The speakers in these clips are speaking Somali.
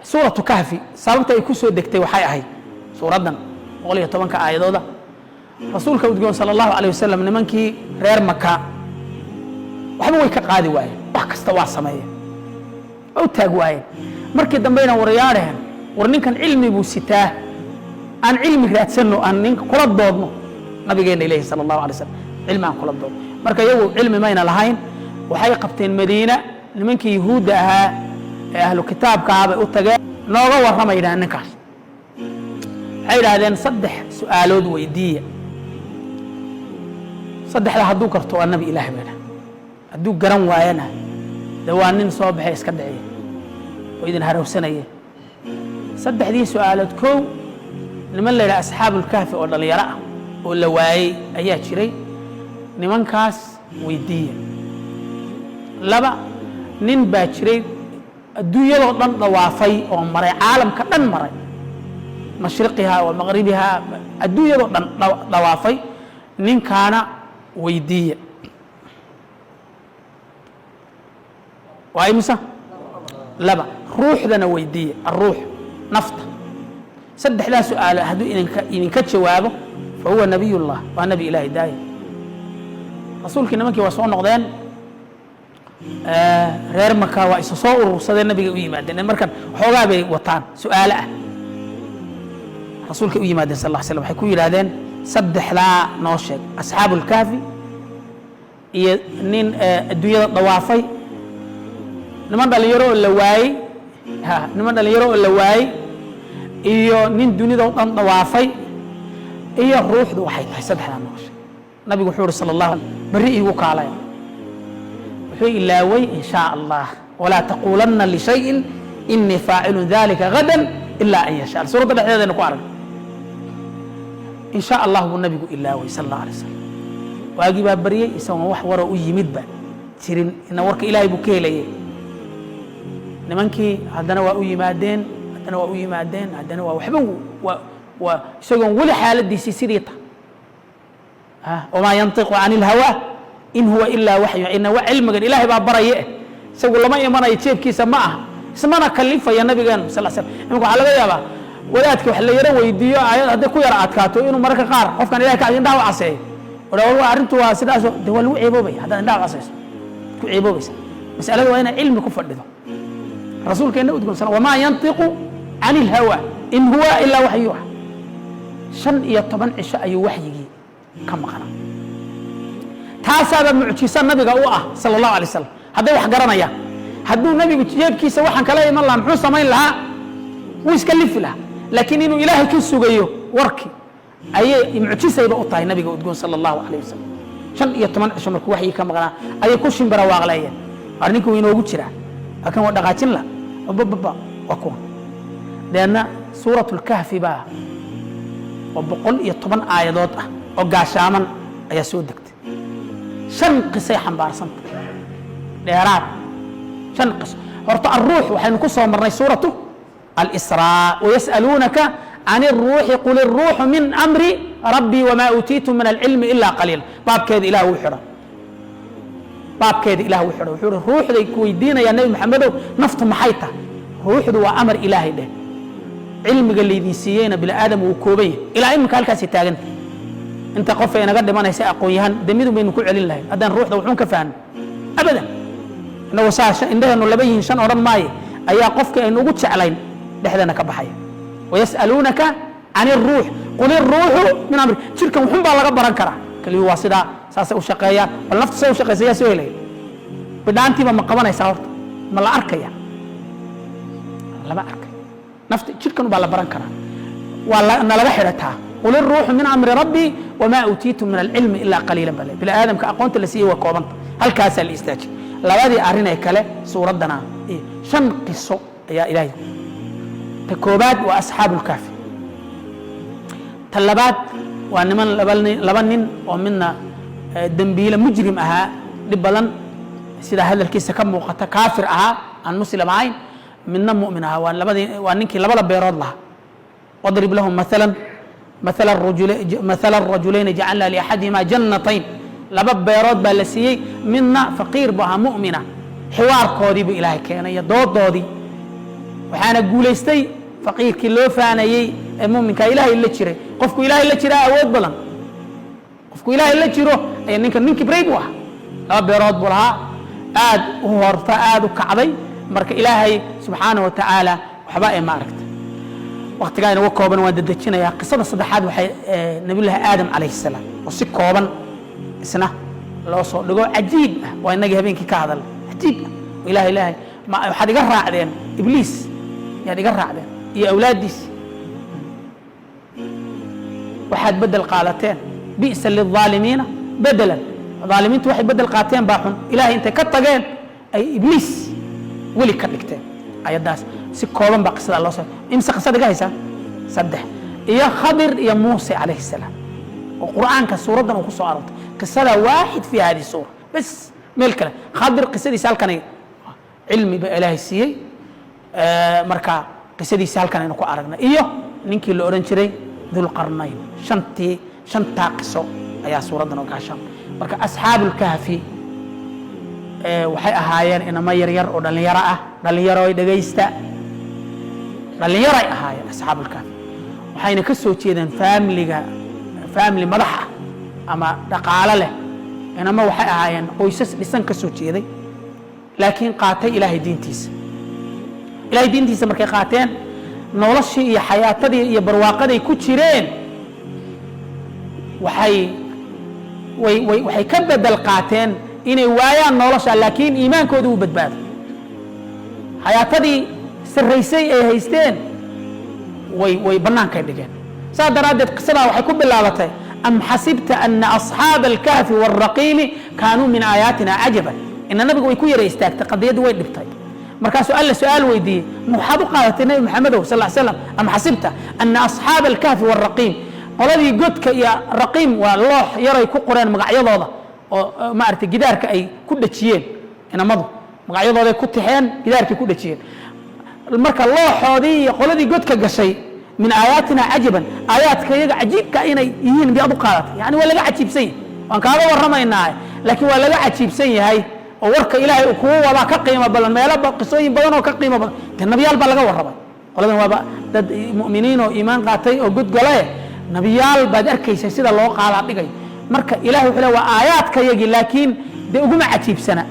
سورة كهفي sababta ay ku soo degtay waxay ahayd suuradan 110 aayadooda rasuulka uu sallallahu alayhi wasallam nimankii reer Makka waxba way ka qaadi waayeen wax kasta waa sameeyeen oo taag waayeen markii dambeena wariyaareen war ninkan cilmi buu sitaa aan cilmi raadsano aan ninka kula doodno nabigeena ilaahi sallallahu alayhi wasallam cilmi aan kula doodno marka iyagu cilmi mayna lahayn waxay qabteen Madiina nimankii yahuud ahaa ee ahlu kitaabka ah u tageen nooga waramayna ninkaas ay raadeen saddex su'aalood weydiiya saddexda hadduu karto waa nabi ilaahi baa hadduu garan waayana dawaa nin soo baxay iska dhacay oo idin harawsanaya saddexdii su'aalood koow niman la yiraahdo asxaabul kahfi oo dhalinyaro ah oo la waayay ayaa jiray nimankaas weydiiya laba nin baa jiray adduunyada dhan dhawaafay oo maray caalamka dhan maray mashriqiha wa maghribiha adduunyada dhan dhawaafay ninkaana weydiiya waay musa laba ruuxdana weydiiya الروح nafta saddexdaa su'aal hadduu idinka jawaabo fa huwa nabiyullah waa nabi ilaahi daaya rasuulkii nimankii waa soo noqdeen reer Makka waa isa soo urursadeen nabiga u yimaadeen markan xoogaa bay wataan su'aalo ah rasuulka u yimaadeen sallallahu alayhi wasallam waxay ku yiraahdeen saddexdaa noo sheeg asxaabul kahfi iyo nin adduunyada dhawaafay niman dhalinyaro la waayay niman dhalinyaro la waayay iyo nin dunida dhan dhawaafay iyo ruuxdu waxay tahay saddexdaa noo sheeg nabigu wuxuu sallallahu alayhi wasallam bari igu kaalay إلا وي إن شاء الله ولا تقولن لشيء إني فاعل ذلك غدا إلا أن يشاء سورة الحديد نقول إن شاء الله والنبي إلا وي صلى الله عليه وسلم واجب بريه يسوي وحوره ويمد بقى ترين إن ورك إلهي بكيلة نمانكي عندنا وأوي مادين عندنا وأوي مادين عندنا وحبوا وسجون ولا حالة دي سيريتا وما ينطق عن الهوى إن هو إلا وحي إن علم قال إلهي بابريه سوى لما يمنا يتشيب كيسا معه اسمنا كلفة يا نبي صلى الله عليه وسلم يقول على غيابه ولادك وحلا يرى ويديو هذا كوير عتكاتو إنه مرك قار خوف كان إلهي كعدين دعوة عسى ولا هو أرنتوا سداسو ده هو عيبه بي هذا دعوة عسى عيبه بس مسألة وين علم كفر ده رسول كان يقول وما ينطق عن الهوى إن هو إلا وحي يوحى شن يطبن عشاء أي وحي كم قرأ تاسا معجزة النبي صلى الله عليه وسلم هذا wax garanaya haduu nabigu jeebkiisa waxan kala iman la muxuu sameyn laha wiskallif la laakiin inuu ilaahay ka sugayo warki ay mucjisayba u tahay nabiga sallallahu alayhi wasallam shan iyo 10 cisho markuu waxyi ka maqnaa ay ku shimbara waaqlayeen arninku inoogu jira akan waa dhaqaajin la babba waa ku deena suuratul kahfi ba wa 110 aayadood ah oo gaashaaman ayaa soo degtay شن قصة حنبارسنت ديرات شن قصة هرت الروح وحنكسر مرة سورة الإسراء ويسألونك عن الروح قل الروح من أمر ربي وما أوتيتم من العلم إلا قليل باب كيد إله وحرة باب كيد إله وحرة الروح ذي كويدين يا نبي محمد نفط محيطة روح ذو أمر إلهي ده علم قال لي سيينا بلا آدم وكوبيه إلى علم كالكاسي تاجن انت قف انا قد ما انا ساقويهان دميدو بين كل علين لهي هذا نروح ده وحون كفان ابدا انه وساش انده انه لبين شن اورن ماي ايا قفك انه ugu jeclayn dhaxdana ka baxaya ويسالونك عن الروح قل الروح من امر jirkan wuxun baa laga baran karaa kaliya waa sida saas u shaqeeya bal nafta soo shaqeeya soo helay bidaantiba ma qabanaysa horta ma la arkaya lama arkay nafta jirkan baa la baran karaa waa laga xirataa قل الروح من أمر ربي وما أوتيتم من العلم إلا قليلا بلا آدم كأقونت اللي سيه وكوبنت هل كاسا الاستاجي لوادي أرينا كلا سورة دنا إيه شن قصة يا إلهي تكوبات وأصحاب الكهف تلبات وأن من لبنن ومنا دنبيل مجرم أها لبلن سيدا هذا الكيس كم وقت كافر أها عن مسلم عين منا مؤمنها وأنك لبلا بيراد لها واضرب لهم مثل الرجلين جعلنا لأحدهما جنتين لبب بيراد بالسيء منا فقير بها مؤمنة حوار كودي بإلهي كان يدود دودي waxaana guulaystay faqiirkii loo faanayey ee muuminka ilaahay la jiray qofku ilaahay la jiraa awood badan qofku ilaahay la jiro ayaa ninkii brayb u ah laba beerood buu lahaa aad u horta aad u kacday marka ilaahay subxaanahu wa tacaala waxba ay ma aragta waqtigaa inaga kooban waan dadejinayaa qisada saddexaad waxay nabiyullaahi aadam calayhi salaam oo si kooban isna loo soo dhigo cajiib ah waa inagii habeenkii ka hadal cajiib ah ilaahay waxaad iga raacdeen ibliis yaad iga raacdeen iyo awlaaddiis waxaad bedel qaadateen bi'sa lilظaalimiina bedelan ظaalimiintu waxay bedel qaateen baa xun ilaahay intay ka tageen ay ibliis weli ka dhigteen ayadaas si kooban baa qisada loo soo imse qisada iga haysaa saddex iyo khadir iyo muuse calayhi salaam oo qur'aanka suuraddan uu ku soo arortay qisada waaxid fi hadi suura bas meel kale khadir qisadiisa halkanay cilmi ba ilaahay siiyey marka qisadiisa halkan aynu ku aragnay iyo ninkii la oran jiray dulqarnayn shantaa qiso ayaa suuraddan oo gaashan marka asxaabulkahfi waxay ahaayeen inama yaryar oo dhallinyaro ah dhallinyaro ay dhegaysta dhallinyaro ay ahaayeen asxaabulkahfi waxayna ka soo jeedeen faamili madax ah ama dhaqaalo leh inama waxay ahaayeen qoysas dhisan ka soo jeeday laakiin qaatay ilaahay diintiisa markay qaateen noloshii iyo xayaatadii iyo barwaaqaday ku jireen waxay ka bedel qaateen inay waayaan nolosha laakiin iimaankooda uu badbaado xayaatadii sarraysay ay haysteen way bannaankay dhigeen saas daraaddeed qisadaa waxay ku bilaabatay am xasibta ana asxaaba alkahfi waalraqiimi kaanuu min aayaatina cajaban ina nabiga way ku yara istaagtay qadiyaddu way dhibtay markaasuu alla su-aal weydiiyey waxaad u qaadatay nabi maxamedow sal ll slam am xasibta ana asxaaba alkahfi waalraqiim qoladii godka iyo raqiim waa loox yaray ku qoreen magacyadooda oo maaragtay gidaarka ay ku dhajiyeen inamadu magacyadooday ku tixeen gidaarkay ku dhajiyeen marka looxoodii iyo qoladii godka gashay min aayaatina cajaban aayaadka iyaga cajiibka inay yihiin miyaad u qaadatay yani waa laga cajiibsan yahay waan kaaga warramaynaa laakiin waa laga cajiibsan yahay oo warka ilaahay uu kugu wadaa ka qiimo badan meelo qisooyin badan oo ka qiimo badan de nabiyaal baa laga warramay qoladan waaba dad mu'miniin oo iimaan qaatay oo godgale nabiyaal baad arkaysa sida loo qaadaa dhigay marka ilaahay wuxuu leeyahay waa aayaadka yagii laakiin de uguma cajiibsana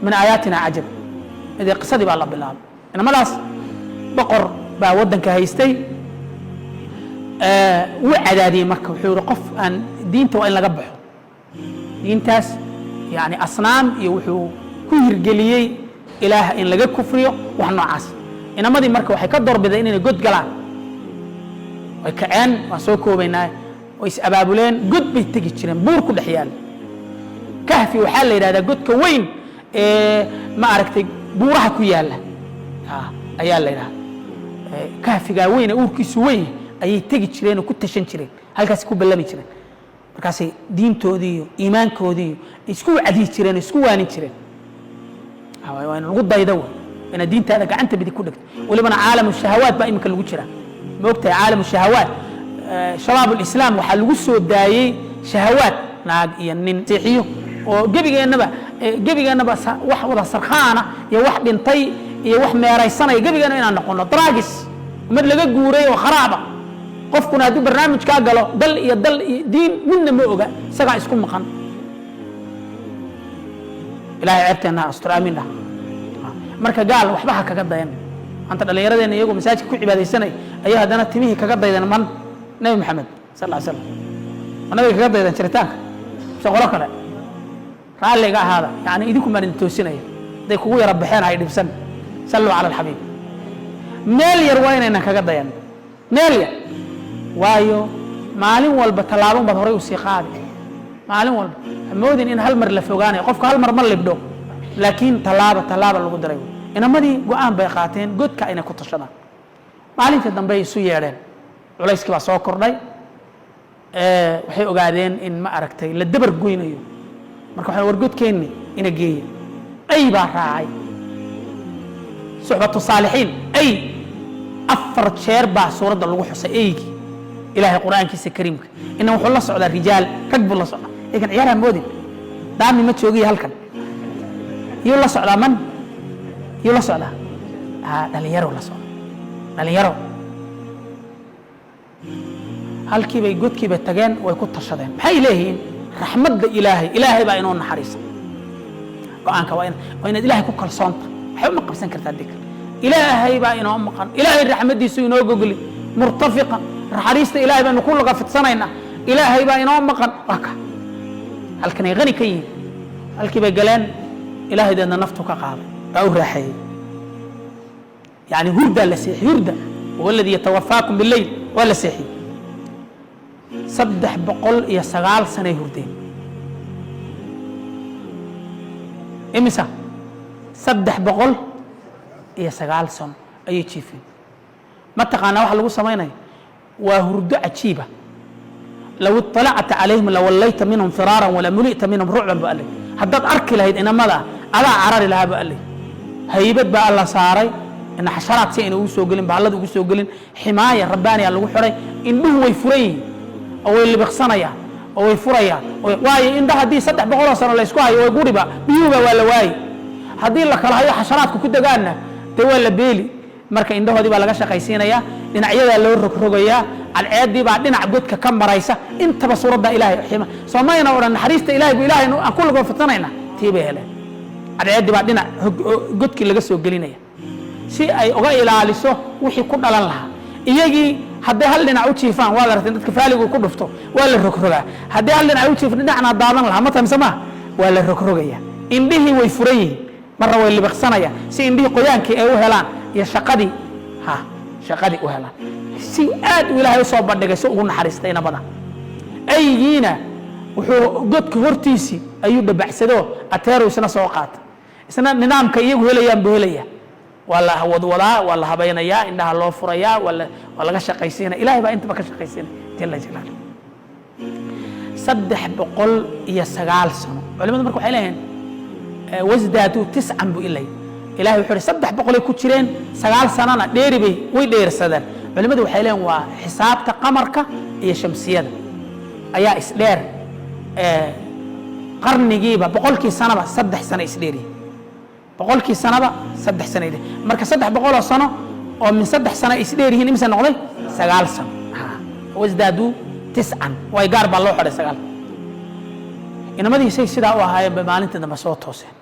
min aayaatina cajab idii qisadii baa la bilaabay inamadaas boqor baa waddanka haystay wuu cadaadiyey marka wuxuu yihi qof aan diinta waa in laga baxo diintaas yani asnaam iyo wuxuu ku hirgeliyey ilaah in laga kufriyo wax noocaas inamadii marka waxay ka doorbideen inay god galaan way kaceen waan soo koobaynaa way is abaabuleen god bay tegi jireen buur ku dhex yaala kahfi waxaa la yidhahdaa godka weyn ee ma aragtay buuraha ku yaala ayaa la yidhahdaa kahfigaa weyn ee uurkiisu weyn ayay tegi jireen oo ku tashan jireen halkaasi ku ballami jireen markaasay diintoodii iyo iimaankoodii iyo isku cadiyi jireen isku waanin jireen waa in lagu daydo wey inaad diintaada gacanta midig ku dhigto welibana caalamu shahawaat baa iminka lagu jiraa ma ogtahay caalamu shahawaat shabaab ulislaam waxaa lagu soo daayey shahawaat naag iyo nin seexiyo oo gebigeennaba wax wada sarkhaana iyo wax dhintay iyo wax meeraysanaya gebigeenna inaan noqono dragis umad laga guuray oo kharaaba qofkuna hadduu barnaamijkaa galo dal iyo diin midna ma oga isagaa isku maqan ilahay ceebteenna astur aamin ah marka gaal waxba ha kaga dayan anta dhallinyaradeenna iyagoo masaajidka ku cibaadaysanay ayaa haddana timihii kaga daydan man nebi maxamed sal lla slam ma nabiga kaga daydan jiritaanka mise qolo kale raalliga ahaada yani idinku maan idin toosinaya hadday kugu yara baxeen hay dhibsan salluu cala alxabiib meel yar waa inaynan kaga dayan meel yar waayo maalin walba tallaabon baad horay usii qaadi maalin walba hamoodin in hal mar la fogaanayo qofka hal mar ma libdho laakiin tallaaba lagu daray inamadii go-aan bay qaateen godka inay ku tashadaan maalintii dambe ay isu yeedheen culayskii baa soo kordhay waxay ogaadeen in ma aragtay la dabar goynayo marka waxay war godkeenni ina geeye ay baa raacay suxbatu saalixiin ay 4 jeer baa suuradda lagu xusay eygii ilaahay qur'aankiisa kariimka inna wuxuu la socdaa rijaal rag buu la socdaa eegan ciyaaraha moodin daami ma joogiyo halkan yuu la socdaa man yuu la socdaa dhalinyaro la socda dhalinyaro halkii bay godkii bay tageen way ku tashadeen maxay leeyihiin raxmadda ilaahay baa inoo naxariisa go'aanka waa inaad ilaahay ku kalsoonta waxba ma qabsan kartaa dikr ilaahay baa inoo maqan ilaahay raxmaddiisu inoo gogli murtafiqa naxariista ilaahay baanu ku laga fidsanaynaa ilaahay baa inoo maqan waa ka halkanay qani ka yihiin halkii bay galeen ilaahay deedna naftu ka qaaday baa u raaxeeyey yani hurdaa la seexiyey hurda huwa alladii yatawafaakum billayl waa la seexiyey 309 sanay hurdeen imisa 309 sano ayay jiifeen ma taqaanaa waxa lagu samaynayo waa hurdo cajiiba لو اطلعت عليهم لوليت منهم فرارا ولا ملئت منهم رعبا بقى لي haddaad arki lahayd inamada adaa carari lahaa baa leh haybad baa alla saaray in xasharaad si inuu soo gelin baalada ugu soo gelin ximaaya rabbaaniya lagu xiray indhuhu way furayeen oo way libiqsanayaan oo way furayaan waayo indhaha hadii 300 sano la isku hayo way guriba biyuga waa la waayay hadii la kala hayo xasharaadku ku dagaana de waa la beeli marka indhahoodii baa laga shaqaysiinaya dhinacyada loo rogrogayaa alceedii baa dhinac godka ka maraysa intaba suurada ilaahay xima Soomaaliya oo naxariista ilaahay buu ilaahay aan kullu fatnayna tiiba heleen alceedii baa dhinac godkii laga soo gelinaya si ay uga ilaaliso wixii ku dhalan lahaa iyagii haddii hal dhinac u jiifaan waa la rabtaa dadka faaligu ku dhufto waa la rogrogaa haddii hal dhinac u jiifan dhinacna daadan lahaa ma tamsama waa la rogrogaya indhihii way furayeen marna way libiqsanaya si indhihii qoyaankii ay u helaan iyo shaqadii u helaan si aad u ilaahay soo bandhigay si ugu naxariistayna badan aygiina wuxuu godka hortiisi ayuu dhabacsado ateero isna soo qaata isna nidaamka iyagu helayaan buu helaya wala wadwadaa wala habaynayaa indhaha loo furayaa wala laga shaqaysiinaa ilaahay baa intaba ka shaqaysiinay jalla jalaal 309 sano culimadu marka waxay leeyihiin wasdaatu 9 bu ilay ilaahay wuxuu 300 ku jireen 9 sanana dheeribay way dheersadeen culimadu waxay leeyihiin waa xisaabta qamarka iyo shamsiyada ayaa isdheer qarnigiiba boqolkii sanaba 3 sano isdheeri boqolkii sanaba 3 sano idin marka 300 sano oo min 3 sano isdheerihiin imisa noqday 9 sano wasdaadu 9 way gaar baa loo xidhay 9 inamadii sidaa u ahaayeen maalinta dambe soo tooseen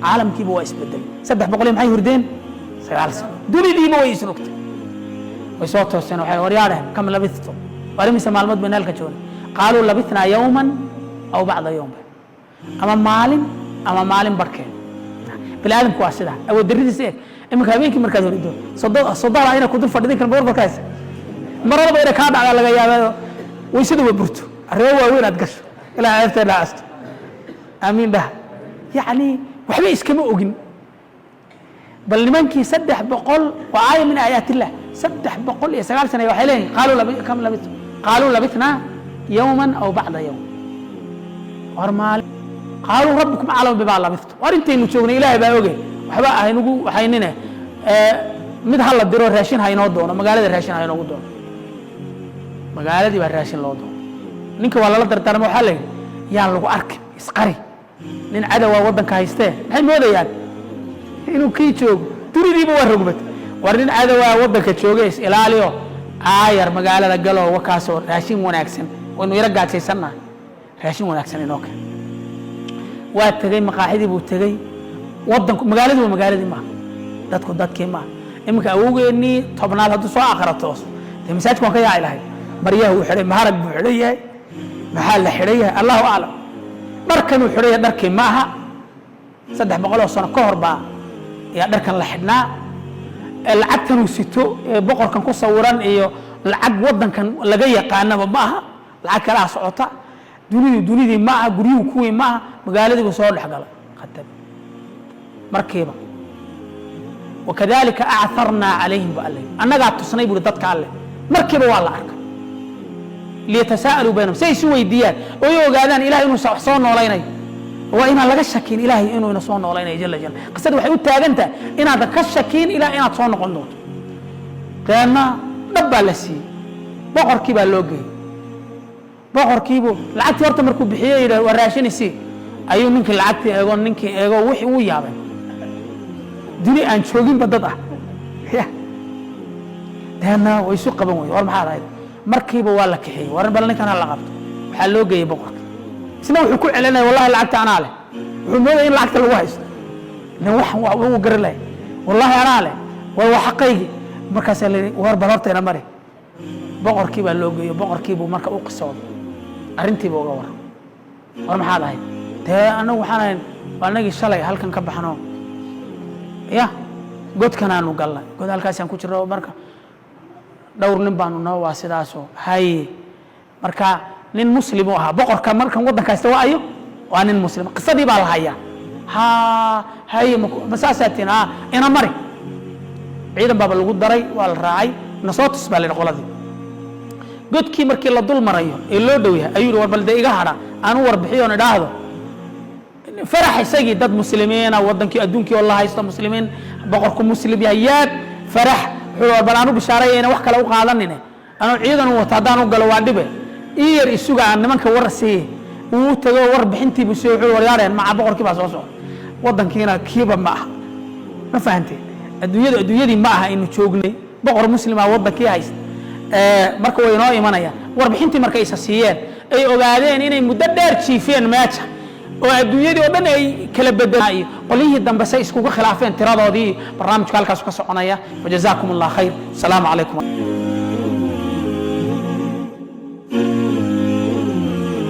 caalamkiiba waa isbedelay 300 maxay hurdeen 9 sano dunidiiba way isrugtay way soo tooseen waxay waryaadeen kam labithto walimisa maalmood banaalka joogay qaaluu labithna yawman aw ba'da yawm ama maalin barkeen bilaadanku waa sida awood daridiisa imika habeenkii markaad horido soddon ayna ku dul fadhidin kan boor barkaas marada ina ka dhacda laga yaabo way sida burto arrin waaweyn aad gasho ilaa aafta laasto amiin bah yani waxba iskama ogin bal nimankii 300 waa aay min aayatillah 309 sano waxay leeyihiin qaaluu labithna yawman aw ba'da yawm warmaal qaaluu rabbukum a'lamu bima labithtum warinteenu joogna ilaahay baa oge waxba ahaynugu waxaynina mid hal la diro raashin haynoo doono magaalada raashin haynoogu doono magaaladii baa raashin loo doono ninka waa la dardaarmo waxa la yaan lagu arkay isqari nin cadow wadanka haystee maxay moodayaan inuu kii joogo duridiiba waa rogmad war nin cadow wadanka joogay ilaaliyo aayar magaalada galo wakaasoo raashin wanaagsan waynu yara gaajaysanaa raashin wanaagsan inoo kale waa tagay maqaaxidii buu tagay wadanku magaaladii ma dadkii ma imika awowgeennii tobnaad hadduu soo aqratos dee masaajidku waan ka yaaci lahay maryaha uu xidhay maharag buu xidhan yahay maxaa la xidhan yahay allahu aclam dharkan uu xidhan yahay dharkii ma aha 300 sano ka hor baa ayaa dharkan la xidhnaa lacagtan uu sito boqorkan ku sawiran iyo lacag wadankan laga yaqaanaba ma aha lacag kala socota dunidii ma aha guryuhu kuwii ma aha magaaladii soo dhaxgalay qatab markiiba وكذلك أعثرنا عليهم بألهم أنا قاعد تصني بقول ضدك عليه مركبة والله أركب ليتساءلوا بينهم سوي ديان ويو قادان إلهي إنه صون ولايني وإنا لقى الشكين إلهي إنه صون ولايني جل جل قصد وحيد تاجنته إنا ذاك الشكين إلى إنا تصون قندوت كأننا نبى لسي بقر كيبا لوجي بقر كيبو العكس ورت مركوب بحيرة وراشين يسي أيو منك العكس أيقون منك أيقون وحي ويابن دني أن شوقين بدضع deena way isu qaban way war maxaa ahayd markiiba waa la kaxeeyay war bal ninkan la qabto waxa loo geeyay boqorka isna wuxuu ku celinay wallahi lacagta ana leh wuxuu mooday in lacagta lagu haysto nin waxan waa uu garilay wallahi ana leh waa xaqaygi markaas la war barabteena mari boqorkii baa loo geeyay boqorkii buu marka u qisooday arintii buu uga war maxaa ahayd anagu waxaan anagii shalay halkan ka baxno ya godkan aanu galnay god halkaas aan ku jirno marka dhowr nin baanu noo waa sidaasoo hay marka nin muslim ah boqorka markan wadankaasta waa ayo waa nin muslim qisadii baa la hayaa ha hay masaasatina ina mari ciidan baa lagu daray waa la raacay nasootus baa la qoladii godkii markii la dul marayo ee loo dhow yahay ayuu war balde iga hada aanu warbixiyo oo dhaahdo فرح سجي دد مسلمين أو ودن كي أدون كي والله هيستا مسلمين بقركم مسلم يهيات فرح هو بلانو بشارين وحكى لو قالني أنا عيدا وتعدانو قالوا عندبه إير السوق عن من كورسيه وتجور بحنتي بسوي وريارين مع بقر كي باسوسو ودن كينا كيبا معه ما فهمتي الدنيا دي معها إنه تشوقني بقر مسلم أو ودن كي هيست مركو يناي منايا وربحنتي مركي أساسيين أي أوغادين إني مددر شيفين ماتش والدنيا دي ودن أي كلا بدناي قليه الدم بس يسكوك خلافين ترى ضدي برنامج كالكاس كسرنايا وجزاكم الله خير السلام عليكم